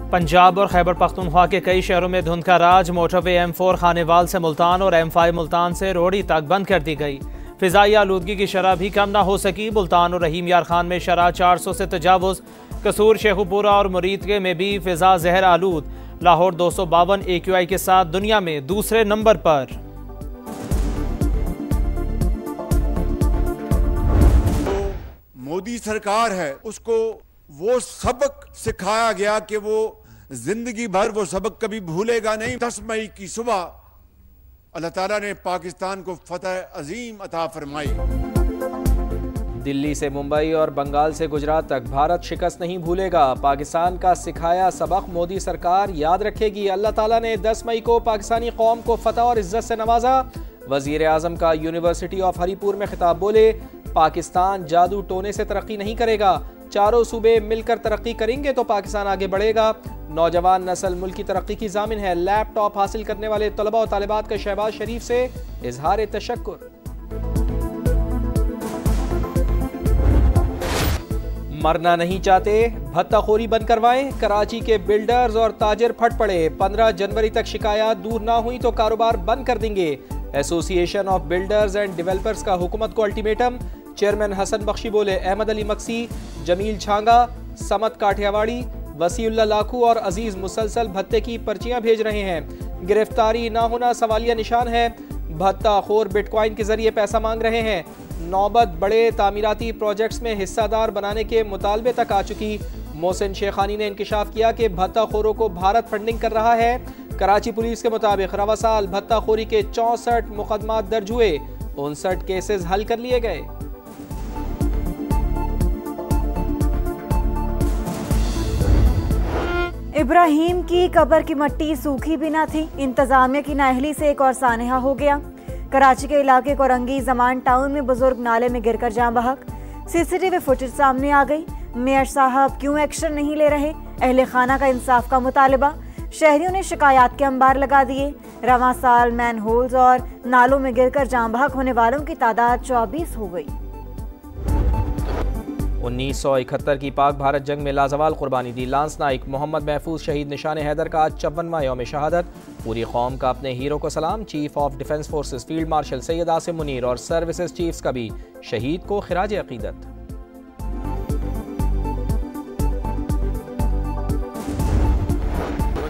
पंजाब और खैबर पख्तूनख्वा के कई शहरों में धुंध का राज। मोटरवे M4 खानेवाल से मुल्तान और M5 मुल्तान से रोहड़ी तक बंद कर दी गई। फिजाई आलूदगी की शरह भी कम ना हो सकी। मुल्तान और रहीम यार खान में शरह 400 से तजावुज। कसूर, शेखुपुरा और मुरीदके में भी फिजा जहर आलूद। लाहौर 252 AQI के साथ दुनिया में दूसरे नंबर पर। मोदी सरकार है, उसको वो सबक सिखाया गया कि वो जिंदगी भर वो सबक कभी भूलेगा नहीं। 10 मई की सुबह अल्लाह ताला ने पाकिस्तान को फतह अजीम अता फरमाई। दिल्ली से मुंबई और बंगाल से गुजरात तक भारत शिकस्त नहीं भूलेगा। पाकिस्तान का सिखाया सबक मोदी सरकार याद रखेगी। अल्लाह ताला ने 10 मई को पाकिस्तानी कौम को फतह और इज्जत से नवाजा। वजीर आजम का यूनिवर्सिटी ऑफ हरीपुर में खिताब, बोले पाकिस्तान जादू टोने से तरक्की नहीं करेगा, चारों सूबे मिलकर तरक्की करेंगे तो पाकिस्तान आगे बढ़ेगा। नौजवान नस्ल मुल्क की तरक्की की जामिन है। लैपटॉप हासिल करने वाले तलबा और तालिबात का शहबाज शरीफ से इजहार तशक्कुर। मरना नहीं चाहते, भत्ताखोरी बंद करवाएं। कराची के बिल्डर्स और ताजिर फट पड़े। 15 जनवरी तक शिकायत दूर ना हुई तो कारोबार बंद कर देंगे। Association of builders and developers का हुकूमत को अल्टीमेटम। चेयरमैन हसन बख्शी बोले अहमद अली मक्सी, जमील छांगा, समत काठियावाड़ी, वसीउल्लाह लाखू और अजीज मुसलसल भत्ते की पर्चियां भेज रहे हैं। गिरफ्तारी ना होना सवालिया निशान है। भत्ताखोर बिटकॉइन के जरिए पैसा मांग रहे हैं। नौबत बड़े तामीराती प्रोजेक्ट्स में हिस्सादार बनाने के मुतालबे तक आ चुकी। मोहसिन शेखानी ने इंकिशाफ किया कि भत्ताखोरों को भारत फंडिंग कर रहा है। कराची पुलिस के मुताबिक रवा साल भत्ताखोरी के 64 मुकदमात दर्ज हुए, 59 केसेस हल कर लिए गए। इब्राहिम की कब्र की मिट्टी सूखी भी ना थी। इंतजामिया की नाअहली से एक और सानहा हो गया। कराची के इलाके कोरंगी जमान टाउन में बुजुर्ग नाले में गिरकर जान बहक। CCTV फुटेज सामने आ गई। मेयर साहब क्यों एक्शन नहीं ले रहे? अहले खाना का इंसाफ का मुतालबा। शहरियों ने शिकायत के अंबार लगा दिए। रवां साल मैन होल्स और नालों में गिरकर जान बहक होने वालों की तादाद 24 हो गई। 1971 की पाक भारत जंग में लाजवाल कुर्बानी दी लांस नाइक मोहम्मद महफूज शहीद निशान हैदर का आज 54वां यौम शहादत। पूरी कौम का अपने हीरो को सलाम। Chief of defence forces field marshal Syed Asim Munir और सर्विसेज चीफ्स का भी शहीद को खिराज अकीदत।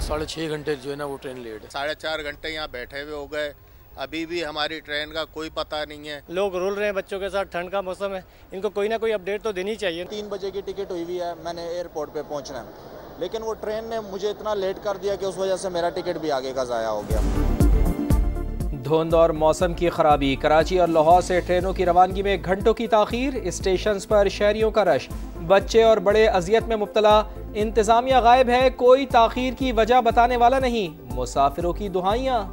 6.5 घंटे जो है ना वो ट्रेन लेट है। 4.5 घंटे यहाँ बैठे हुए हो गए, अभी भी हमारी ट्रेन का कोई पता नहीं है। लोग रुल रहे हैं बच्चों के साथ, ठंड का मौसम है, इनको कोई ना कोई अपडेट तो देनी चाहिए। 3 बजे की टिकट हुई हुई है, मैंने एयरपोर्ट पे पहुंचना है, लेकिन वो ट्रेन ने मुझे इतना लेट कर दिया कि उस वजह से मेरा टिकट भी आगे का ज़ाया हो गया। धुंध और मौसम की खराबी। कराची और लाहौर से ट्रेनों की रवानगी में घंटों की ताखीर। स्टेशन पर शहरियों का रश। बच्चे और बड़े अजियत में मुब्तला। इंतजामिया गायब है, कोई ताखीर की वजह बताने वाला नहीं। मुसाफिरों की दुहाइयां।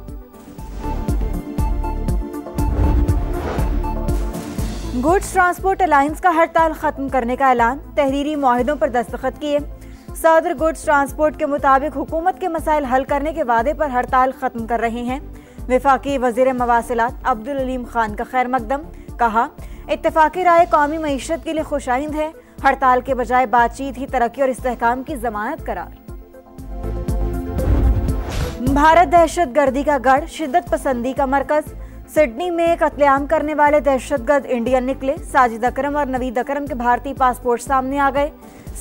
गुड्स ट्रांसपोर्ट अलायंस का हड़ताल खत्म करने का ऐलान। तहरीरी मुआहिदों पर दस्तखत किए। सदर गुड्स ट्रांसपोर्ट के मुताबिक हुकूमत के मसाइल हल करने के वादे पर हड़ताल खत्म कर रहे हैं। वफाकी वजीर मवासिलात अब्दुल अलीम खान का खैर मकदम। कहा इत्तेफाकी राय कौमी मईशत के लिए खुशाइंद है। हड़ताल के बजाय बातचीत ही तरक्की और इस्तेहकाम की जमानत करार। भारत दहशत गर्दी का गढ़, शिद्दत पसंदी का मरकज। सिडनी में कत्लेआम करने वाले दहशतगर्द इंडियन निकले। साजिद अकरम और नवीद अकरम के भारतीय पासपोर्ट सामने आ गए।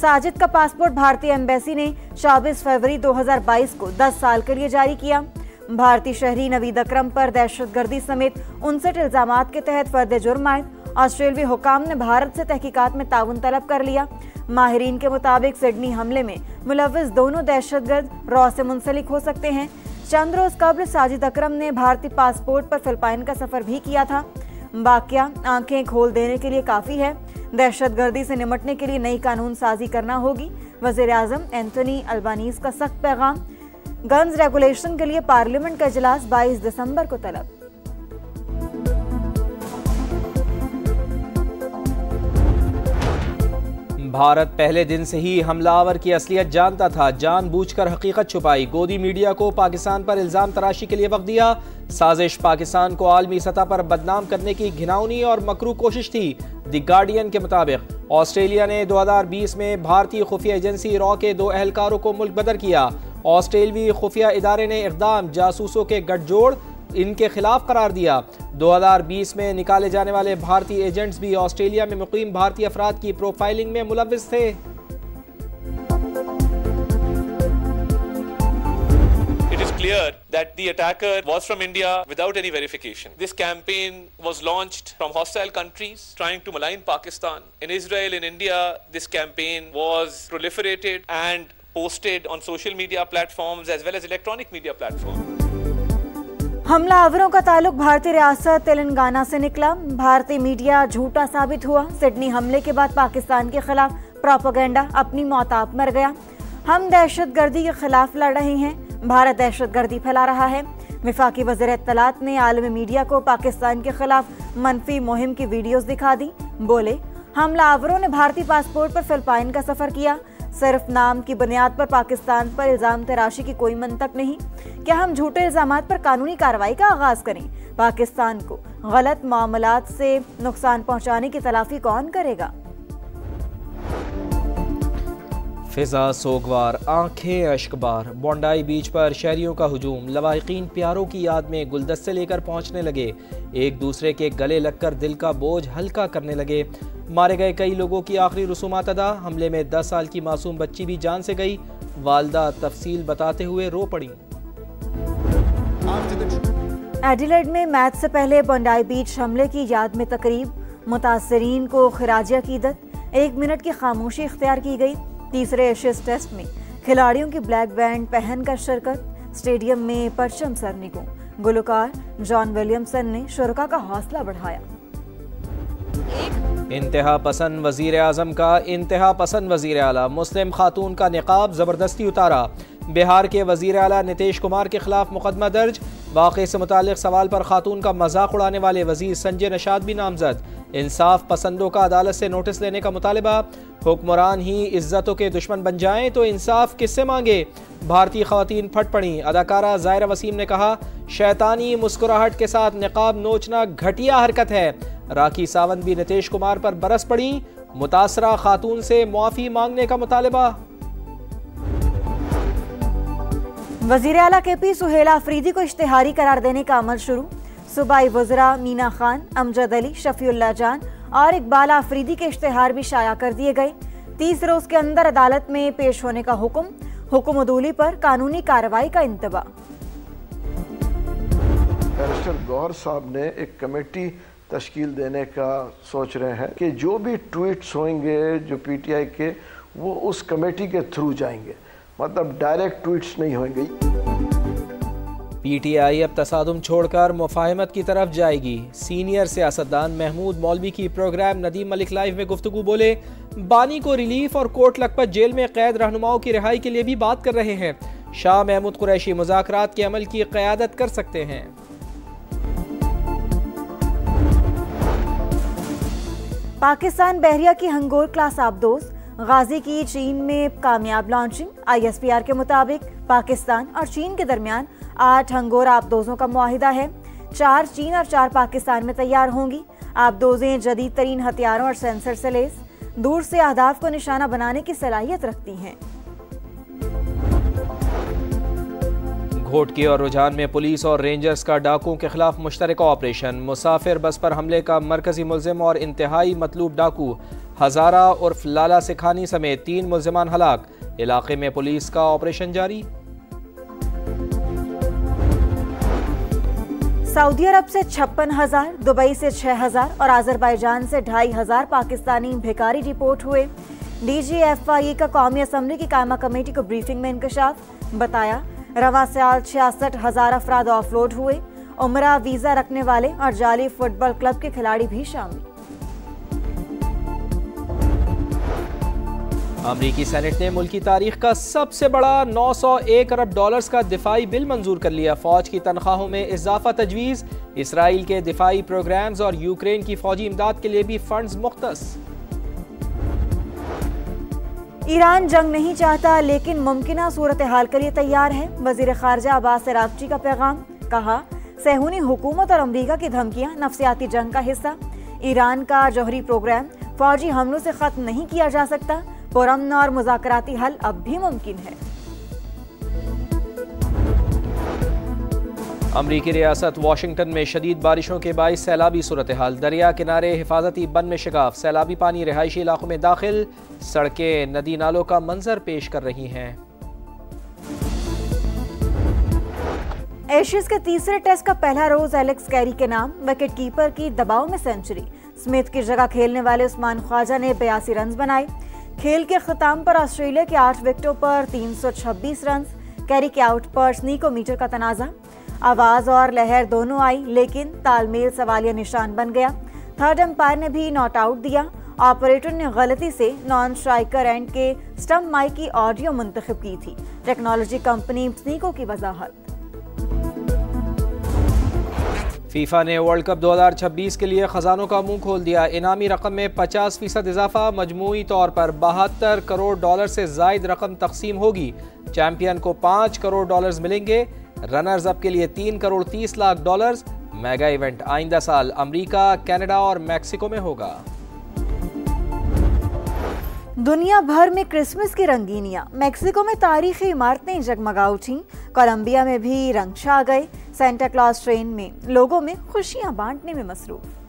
साजिद का पासपोर्ट भारतीय एम्बेसी ने 24 फरवरी 2022 को 10 साल के लिए जारी किया। भारतीय शहरी नवीद अकरम पर दहशतगर्दी समेत 59 इल्जामात के तहत फर्द जुर्म आयद। ऑस्ट्रेलियाई हुकाम ने भारत से तहकीकात में ताउन तलब कर लिया। माहिरीन के मुताबिक सिडनी हमले में मुलव्विस दोनों दहशतगर्द रॉ से मुंसलिक हो सकते हैं। चंद रोज कबल साजिद अकरम ने भारतीय पासपोर्ट पर फिलिपाइन का सफर भी किया था। वाकया आंखें खोल देने के लिए काफी है। दहशतगर्दी से निपटने के लिए नई कानून साजी करना होगी। वजीर आजम एंथोनी अल्बानीज का सख्त पैगाम। गन्स रेगुलेशन के लिए पार्लियामेंट का इजलास 22 दिसंबर को तलब। भारत पहले दिन से ही हमलावर की असलियत जानता था, जानबूझकर हकीकत छुपाई। गोदी मीडिया को पाकिस्तान पर इल्जाम तराशी के लिए वक्त दिया। साजिश पाकिस्तान को आलमी सतह पर बदनाम करने की घिनौनी और मकरू कोशिश थी। द गार्डियन के मुताबिक ऑस्ट्रेलिया ने 2020 में भारतीय खुफिया एजेंसी रॉ के 2 एहलकारों को मुल्क बदर किया। ऑस्ट्रेलवी खुफिया इदारे ने इक़दाम जासूसों के गठजोड़ इनके खिलाफ करार दिया। 2020 में निकाले जाने वाले भारतीय एजेंट्स भी ऑस्ट्रेलिया में मुकीम भारतीय अफराद की प्रोफाइलिंग में मुलव्विस थे। It is clear that the attacker was from India without any verification. This campaign was launched from hostile countries trying to malign Pakistan. In Israel, in India, this campaign was proliferated and posted on social media platforms as well as electronic media platforms. हमलावरों का ताल्लुक भारतीय रियासत तेलंगाना से निकला। भारतीय media झूठा साबित हुआ। सिडनी हमले के बाद पाकिस्तान के खिलाफ प्रोपेगेंडा अपनी मौताब मर गया। हम दहशतगर्दी के खिलाफ लड़ रहे हैं, भारत दहशतगर्दी फैला रहा है। वफाकी वज़ीर इत्तलात ने आलमी मीडिया को पाकिस्तान के खिलाफ मनफी मुहिम की वीडियोस दिखा दी। बोले, हमलावरों ने भारतीय पासपोर्ट पर फिलिपाइन का सफर किया। सिर्फ नाम की बुनियाद पर पाकिस्तान पर इल्जाम तराशी की कोई मंतक नहीं। क्या हम झूठे इल्जामात पर कानूनी कार्रवाई का आगाज करें? पाकिस्तान को गलत मामलात से नुकसान पहुंचाने की तलाफी कौन करेगा? फिजा सोगवार, आंखें अश्कबार। बोंडाई बीच पर शहरियों का हुजूम। लवाहिकीन प्यारों की याद में गुलदस्ते लेकर पहुंचने लगे। एक दूसरे के गले लगकर दिल का बोझ हल्का करने लगे। मारे गए कई लोगों की आखिरी रसूमात अदा। हमले में 10 साल की मासूम बच्ची भी जान से गई। वालदा तफसील बताते हुए रो पड़ी। एडिलेड में मैच से पहले बोंडाई बीच हमले की याद में तकरीब। मुतासरीन को खिराज अकीदत। 1 मिनट की खामोशी इख्तियार की गई। तीसरे एशेज टेस्ट में खिलाड़ियों की ब्लैक बैंड पहनकर शिरकत। स्टेडियम में परचम सरनिगों। गुलकार जॉन विलियमसन ने शुरका का हौसला बढ़ाया। इंतहा पसंद वजीर आजम का इंतहा पसंद वजीर आला। मुस्लिम खातून का निकाब जबरदस्ती उतारा। बिहार के वजीर आला नीतीश कुमार के खिलाफ मुकदमा दर्ज। वाक़े से मुतालिक सवाल पर खातून का मजाक उड़ाने वाले वजीर संजय निषाद भी नामजद। इंसाफ पसंदों का अदालत से नोटिस लेने का मुतालबा। हुक्मरान ही इज्जतों के दुश्मन बन जाएं तो इंसाफ किससे मांगे? भारतीय खवातीन फट पड़ी। अदाकारा ज़ायरा वसीम ने कहा, शैतानी मुस्कुराहट के साथ निकाब नोचना घटिया हरकत है। राखी सावंत भी नीतीश कुमार पर बरस पड़ी। मुतासरा खातून से मुआफ़ी मांगने का मुतालबा। वज़ीर आला KP सुहेला अफरीदी को इश्तिहारी करार देने का अमल शुरू। सूबाई वज़रा मीना खान, अमजद अली, शफीउल्लाह जान और इकबाल अफरीदी के इश्तिहार भी शाया कर दिए गए। 30 रोज के अंदर अदालत में पेश होने का हुक्म अदूली पर कानूनी कार्रवाई का इंतबा। बैरिस्टर गौहर साहब ने एक कमेटी तश्कील देने का सोच रहे हैं कि जो भी ट्वीट्स होंगे जो PTI के, वो उस कमेटी के थ्रू जाएंगे, मतलब डायरेक्ट ट्वीट्स नहीं होंगे। PTI अब तसादुम छोड़कर मुफाहमत की तरफ जाएगी। सीनियर सियासतदान महमूद मौलवी की प्रोग्राम नदीम मलिक लाइव में गुफ्तगू। बोले, बानी को रिलीफ और कोट लखपत जेल में कैद रहनुमाओं की रिहाई के लिए भी बात कर रहे हैं। शाह महमूद कुरैशी मुज़ाकरात के अमल की क़यादत कर सकते हैं। पाकिस्तान बहरिया की हंगोर क्लास आबदोज गाजी की चीन में कामयाब लॉन्चिंग। ISPR के मुताबिक पाकिस्तान और चीन के दरमियान 8 हंगोर आबदोजों का मुआहिदा है। 4 चीन और 4 पाकिस्तान में तैयार होंगी। आबदोजें जदीद तरीन हथियारों और सेंसर से लैस दूर से अहदाफ को निशाना बनाने की सलाहियत रखती हैं। घोटकी और रुझान में पुलिस और रेंजर्स का डाकुओं के खिलाफ मुश्तरका ऑपरेशन। मुसाफिर बस पर हमले का मरकजी मुल्जिम और इंतहाई मतलूब डाकू हजारा उर्फ लाला सिखानी समेत 3 मुल्जिमान हलाक। इलाके में पुलिस का ऑपरेशन जारी। सऊदी अरब से 56,000, दुबई से 6,000 और आज़रबाईजान से 2,500 पाकिस्तानी भिखारी रिपोर्ट हुए। DGFIE का कौमी असम्बली की कायमा कमेटी को ब्रीफिंग में इंकशाफ। बताया, रवां साल 66,000 अफराद ऑफलोड हुए। उम्रा वीजा रखने वाले और जाली फुटबॉल क्लब के खिलाड़ी भी शामिल। अमरीकी सेनेट ने मुल्क की तारीख का सबसे बड़ा $901 अरब का दिफाई बिल मंजूर कर लिया। फौज की तनख्वाहों में इजाफा तजवीज़। इसराइल के दिफाई प्रोग्राम्स और यूक्रेन की फौजी इमदाद के लिए भी फंड्स मुख्तस। ईरान जंग नहीं चाहता लेकिन मुमकिना सूरत हाल के लिए तैयार है। वजीर खारजा अब्बास अरागची का पैगाम, कहा सहूनी हुकूमत और अमरीका की धमकियां नफ्सियाती जंग का हिस्सा। ईरान का जौहरी प्रोग्राम फौजी हमलों से खत्म नहीं किया जा सकता। पुरअमन और मुज़ाकराती हल अब भी मुमकिन है। अमरीकी रियासत वाशिंगटन में शदीद बारिशों के बाइस सैलाबी सूरत हाल। दरिया किनारे हिफाजती बंद में शिगाफ, सैलाबी पानी रिहायशी इलाकों में दाखिल, सड़कें नदी नालों का मंजर पेश कर रही हैं। एशियज के तीसरे टेस्ट का पहला रोज एलेक्स कैरी के नाम। विकेट कीपर की दबाव में सेंचुरी। स्मिथ की जगह खेलने वाले उस्मान ख्वाजा ने 82 रन बनाए। खेल के खिताम पर ऑस्ट्रेलिया के 8 विकेटों पर 326 रन। कैरी के आउट पर स्नीकोमीटर का तनाजा। आवाज और लहर दोनों आई लेकिन तालमेल सवालिया निशान बन गया। थर्ड अंपायर ने भी नॉट आउट दिया। ऑपरेटर ने गलती से नॉन स्ट्राइकर एंड के स्टंप माइक की ऑडियो मुंतखब की थी। टेक्नोलॉजी कंपनी स्नीको की वजाहत। फीफा ने वर्ल्ड कप 2026 के लिए खजानों का मुंह खोल दिया। इनामी रकम में 50% इजाफा, मजमूई तौर पर 72 करोड़ डॉलर से जायद रकम तकसीम होगी। चैंपियन को 5 करोड़ डॉलर्स मिलेंगे। रनर्स अप के लिए 3 crore 30 lakh dollars. Mega event आइंदा साल अमेरिका, कनाडा और मैक्सिको में होगा। दुनिया भर में क्रिसमस की रंगीनियां। मेक्सिको में तारीखी इमारतें जगमगा उठी। कोलंबिया में भी रंग छा गए। सेंटा क्लॉज ट्रेन में लोगों में खुशियां बांटने में मसरूफ।